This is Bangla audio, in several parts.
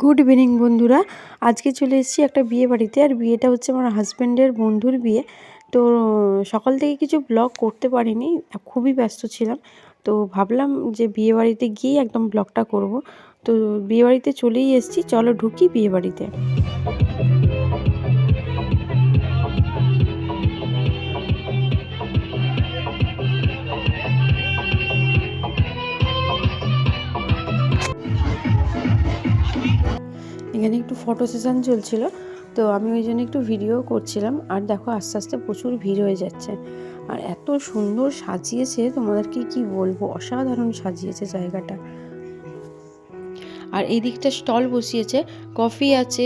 গুড ইভিনিং বন্ধুরা। আজকে চলে এসেছি একটা বিয়ে বাড়িতে, আর বিয়েটা হচ্ছে আমার হাজব্যান্ডের বন্ধুর বিয়ে। তো সকাল থেকে কিছু ব্লগ করতে পারিনি, খুবই ব্যস্ত ছিলাম। তো ভাবলাম যে বিয়ে বাড়িতে গিয়ে একদম ব্লগটা করব। তো বিয়ে বাড়িতে চলেই এসেছি, চলো ঢুকি বিয়ে বাড়িতে। এখানে একটু ফটো সেশন চলছিল, তো আমি ওই জন্য একটু ভিডিও করছিলাম। আর দেখো আস্তে আস্তে প্রচুর ভিড় হয়ে যাচ্ছে, আর এত সুন্দর সাজিয়েছে, তোমাদেরকে কি বলবো, অসাধারণ সাজিয়েছে জায়গাটা। আর এই দিকটা স্টল বসিয়েছে, কফি আছে,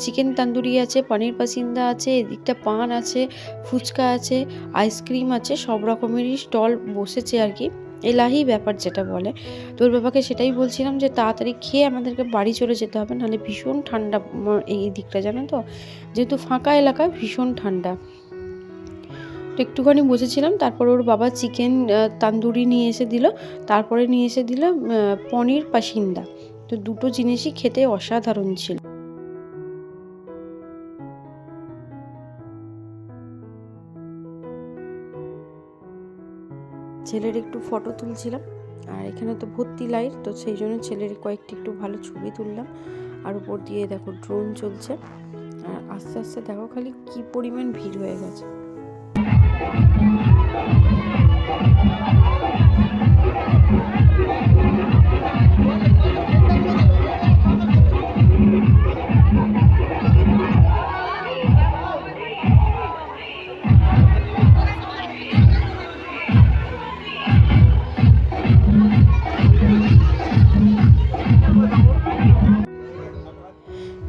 চিকেন তান্দুরি আছে, পনির পাসিন্দা আছে, এদিকটা পান আছে, ফুচকা আছে, আইসক্রিম আছে, সব রকমেরই স্টল বসেছে আর কি। এলাহি ব্যাপার যেটা বলে। তোর বাবাকে সেটাই বলছিলাম যে তাড়াতাড়ি খেয়ে আমাদেরকে বাড়ি চলে যেতে হবে, নাহলে ভীষণ ঠান্ডা এই দিকটা, জানো তো, যেহেতু ফাঁকা এলাকায় ভীষণ ঠান্ডা। তো একটুখানি বসেছিলাম, তারপর ওর বাবা চিকেন তান্দুরি নিয়ে এসে দিল, তারপরে নিয়ে এসে দিল পনির পাসিন্দা। তো দুটো জিনিসই খেতে অসাধারণ ছিল। ছেলের একটু ফটো তুলছিলাম, আর এখানে তো ভর্তি লাইট, তো সেই জন্য ছেলের কয়েকটি একটু ভালো ছবি তুললাম। আর উপর দিয়ে দেখো ড্রোন চলছে, আর আস্তে আস্তে দেখো খালি কি পরিমাণ ভিড় হয়ে গেছে।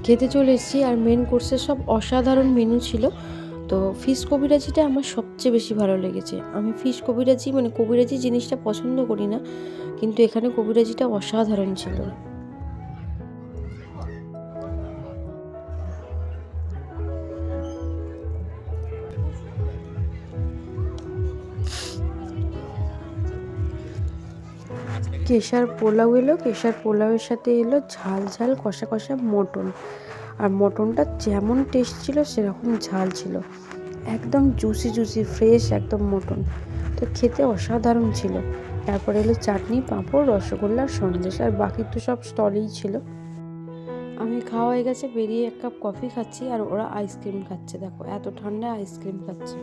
খেতে চলে এসেছি, আর মেন কোর্সের সব অসাধারণ মেনু ছিল। তো ফিশ কবিরাজিটা আমার সবচেয়ে বেশি ভালো লেগেছে। আমি ফিশ কবিরাজি মানে কবিরাজি জিনিসটা পছন্দ করি না, কিন্তু এখানে কবিরাজিটা অসাধারণ ছিল। কেশার পোলাও এলো, কেশার পোলাওয়ের সাথে এলো ঝাল ঝাল কষা কষা মটন। আর মটনটা যেমন টেস্ট ছিল সেরকম ঝাল ছিল, একদম জুসি জুসি ফ্রেশ একদম মটন। তো খেতে অসাধারণ ছিল। তারপরে এলো চাটনি, পাঁপড়, রসগোল্লা, সন্দেশ, আর বাকি তো সব স্টলেই ছিল। আমি খাওয়া হয়ে গেছে, বেরিয়ে এক কাপ কফি খাচ্ছি, আর ওরা আইসক্রিম খাচ্ছে। দেখো এত ঠান্ডায় আইসক্রিম খাচ্ছে।